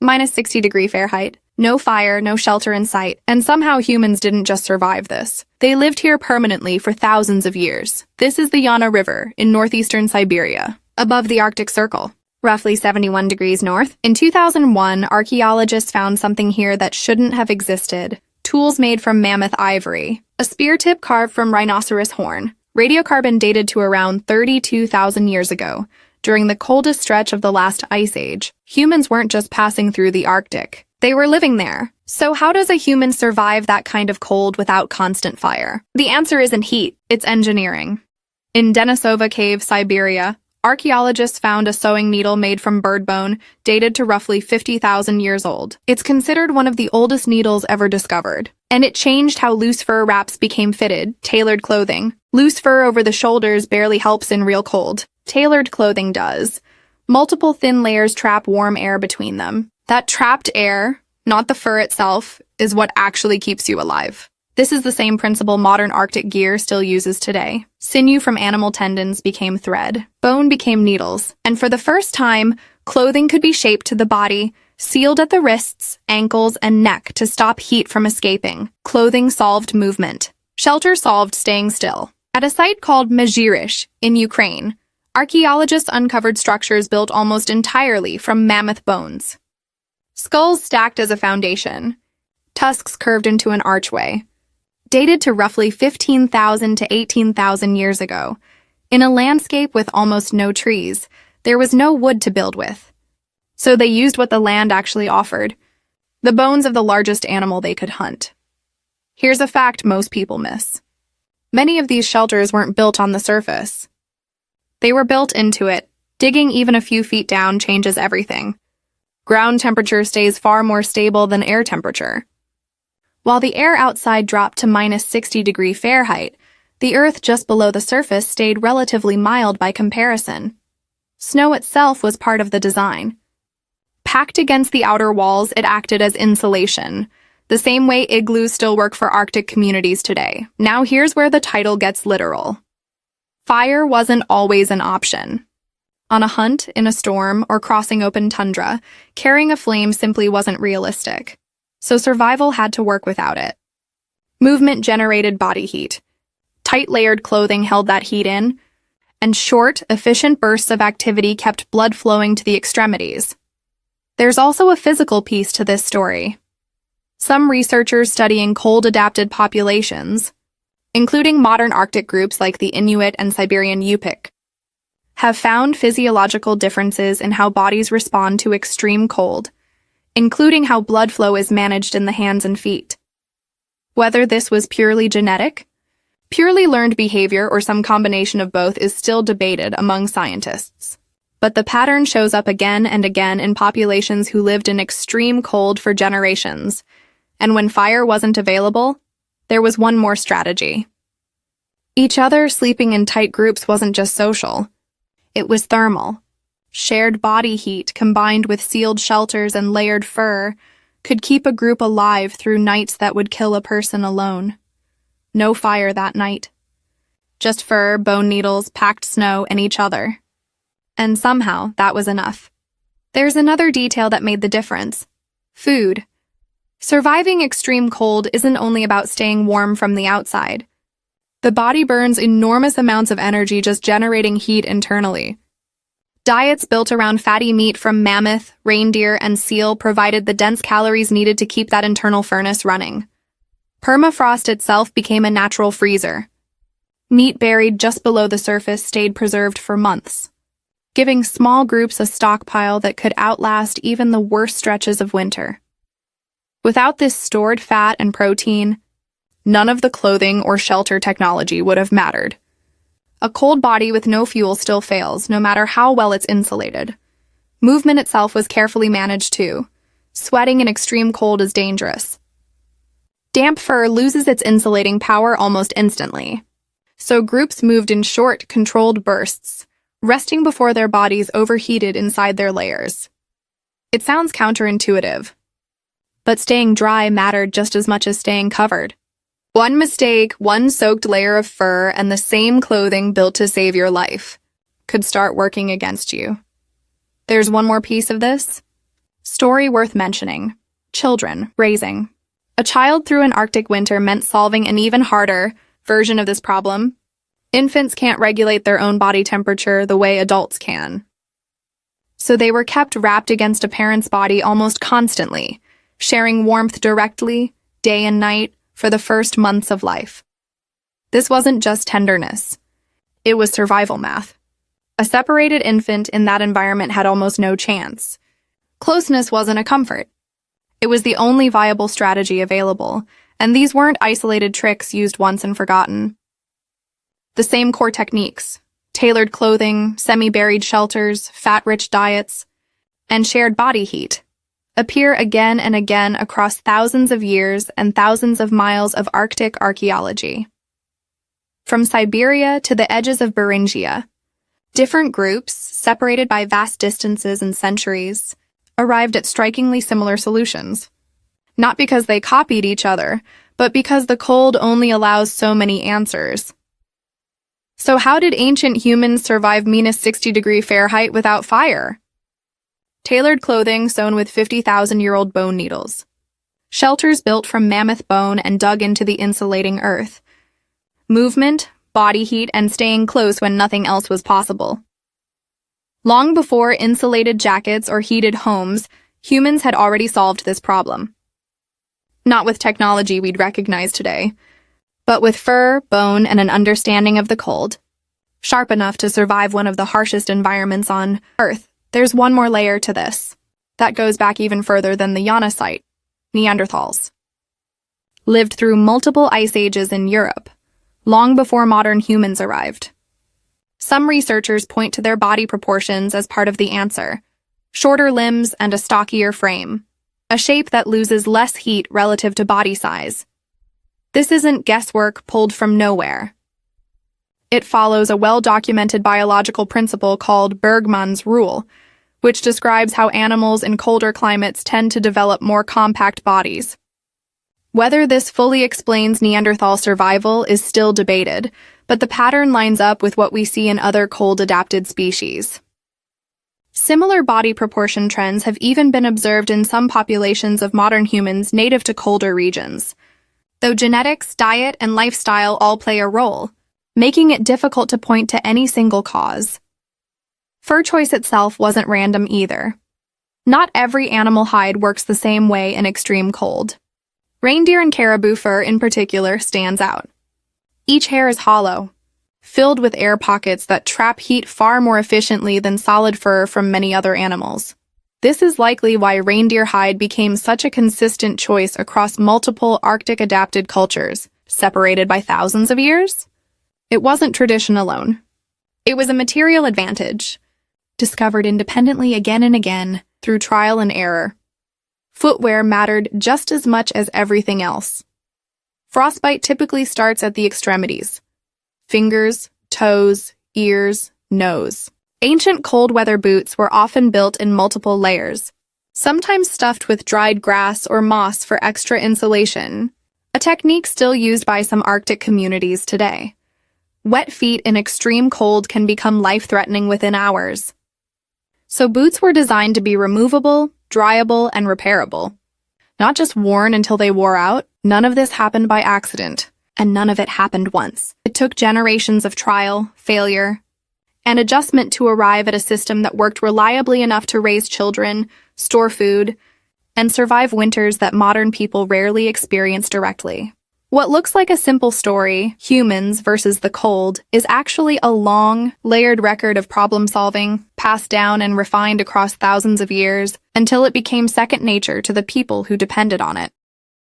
minus 60 degrees Fahrenheit. No fire, no shelter in sight, and somehow humans didn't just survive this. They lived here permanently for thousands of years. This is the Yana River in northeastern Siberia, above the Arctic Circle, roughly 71 degrees north. In 2001, archaeologists found something here that shouldn't have existed. Tools made from mammoth ivory, a spear tip carved from rhinoceros horn, radiocarbon dated to around 32,000 years ago. During the coldest stretch of the last ice age, humans weren't just passing through the Arctic. They were living there. So how does a human survive that kind of cold without constant fire? The answer isn't heat, it's engineering. In Denisova Cave, Siberia, archaeologists found a sewing needle made from bird bone, dated to roughly 50,000 years old. It's considered one of the oldest needles ever discovered. And it changed how loose fur wraps became fitted, tailored clothing. Loose fur over the shoulders barely helps in real cold. Tailored clothing does. Multiple thin layers trap warm air between them. That trapped air, not the fur itself, is what actually keeps you alive. This is the same principle modern Arctic gear still uses today. Sinew from animal tendons became thread. Bone became needles. And for the first time, clothing could be shaped to the body, sealed at the wrists, ankles, and neck to stop heat from escaping. Clothing solved movement. Shelter solved staying still. At a site called Mezhyrich in Ukraine, archaeologists uncovered structures built almost entirely from mammoth bones. Skulls stacked as a foundation, tusks curved into an archway, dated to roughly 15,000 to 18,000 years ago. In a landscape with almost no trees, there was no wood to build with. So they used what the land actually offered, the bones of the largest animal they could hunt. Here's a fact most people miss. Many of these shelters weren't built on the surface. They were built into it. Digging even a few feet down changes everything. Ground temperature stays far more stable than air temperature. While the air outside dropped to minus 60 degrees Fahrenheit, the earth just below the surface stayed relatively mild by comparison. Snow itself was part of the design. Packed against the outer walls, it acted as insulation, the same way igloos still work for Arctic communities today. Now here's where the title gets literal. Fire wasn't always an option. On a hunt, in a storm, or crossing open tundra, carrying a flame simply wasn't realistic. So survival had to work without it. Movement generated body heat. Tight layered clothing held that heat in, and short, efficient bursts of activity kept blood flowing to the extremities. There's also a physical piece to this story. Some researchers studying cold-adapted populations, including modern Arctic groups like the Inuit and Siberian Yupik, have found physiological differences in how bodies respond to extreme cold, including how blood flow is managed in the hands and feet. Whether this was purely genetic, purely learned behavior, or some combination of both is still debated among scientists. But the pattern shows up again and again in populations who lived in extreme cold for generations. And when fire wasn't available, there was one more strategy. Each other sleeping in tight groups wasn't just social. It was thermal. Shared body heat combined with sealed shelters and layered fur could keep a group alive through nights that would kill a person alone. No fire that night. Just fur, bone needles, packed snow, and each other. And somehow, that was enough. There's another detail that made the difference. Food. Surviving extreme cold isn't only about staying warm from the outside. The body burns enormous amounts of energy just generating heat internally. Diets built around fatty meat from mammoth, reindeer, and seal provided the dense calories needed to keep that internal furnace running. Permafrost itself became a natural freezer. Meat buried just below the surface stayed preserved for months, giving small groups a stockpile that could outlast even the worst stretches of winter. Without this stored fat and protein, none of the clothing or shelter technology would have mattered. A cold body with no fuel still fails, no matter how well it's insulated. Movement itself was carefully managed too. Sweating in extreme cold is dangerous. Damp fur loses its insulating power almost instantly. So groups moved in short, controlled bursts, resting before their bodies overheated inside their layers. It sounds counterintuitive, but staying dry mattered just as much as staying covered. One mistake, one soaked layer of fur, and the same clothing built to save your life could start working against you. There's one more piece of this. Story worth mentioning. Children raising. A child through an Arctic winter meant solving an even harder version of this problem. Infants can't regulate their own body temperature the way adults can. So they were kept wrapped against a parent's body almost constantly, sharing warmth directly, day and night, for the first months of life. This wasn't just tenderness. It was survival math. A separated infant in that environment had almost no chance. Closeness wasn't a comfort. It was the only viable strategy available, and these weren't isolated tricks used once and forgotten. The same core techniques, tailored clothing, semi-buried shelters, fat-rich diets, and shared body heat, appear again and again across thousands of years and thousands of miles of Arctic archaeology. From Siberia to the edges of Beringia, different groups, separated by vast distances and centuries, arrived at strikingly similar solutions. Not because they copied each other, but because the cold only allows so many answers. So how did ancient humans survive minus 60-degree Fahrenheit without fire? Tailored clothing sewn with 50,000-year-old bone needles. Shelters built from mammoth bone and dug into the insulating earth. Movement, body heat, and staying close when nothing else was possible. Long before insulated jackets or heated homes, humans had already solved this problem. Not with technology we'd recognize today, but with fur, bone, and an understanding of the cold. Sharp enough to survive one of the harshest environments on Earth. There's one more layer to this. That goes back even further than the Yana site. Neanderthals lived through multiple ice ages in Europe, long before modern humans arrived. Some researchers point to their body proportions as part of the answer. Shorter limbs and a stockier frame. A shape that loses less heat relative to body size. This isn't guesswork pulled from nowhere. It follows a well-documented biological principle called Bergmann's rule, which describes how animals in colder climates tend to develop more compact bodies. Whether this fully explains Neanderthal survival is still debated, but the pattern lines up with what we see in other cold-adapted species. Similar body proportion trends have even been observed in some populations of modern humans native to colder regions. Though genetics, diet, and lifestyle all play a role, making it difficult to point to any single cause. Fur choice itself wasn't random either. Not every animal hide works the same way in extreme cold. Reindeer and caribou fur in particular stands out. Each hair is hollow, filled with air pockets that trap heat far more efficiently than solid fur from many other animals. This is likely why reindeer hide became such a consistent choice across multiple Arctic-adapted cultures, separated by thousands of years. It wasn't tradition alone. It was a material advantage, discovered independently again and again through trial and error. Footwear mattered just as much as everything else. Frostbite typically starts at the extremities: fingers, toes, ears, nose. Ancient cold-weather boots were often built in multiple layers, sometimes stuffed with dried grass or moss for extra insulation, a technique still used by some Arctic communities today. Wet feet in extreme cold can become life-threatening within hours. So boots were designed to be removable, dryable, and repairable. Not just worn until they wore out. None of this happened by accident, and none of it happened once. It took generations of trial, failure, and adjustment to arrive at a system that worked reliably enough to raise children, store food, and survive winters that modern people rarely experience directly. What looks like a simple story, humans versus the cold, is actually a long, layered record of problem-solving, passed down and refined across thousands of years, until it became second nature to the people who depended on it.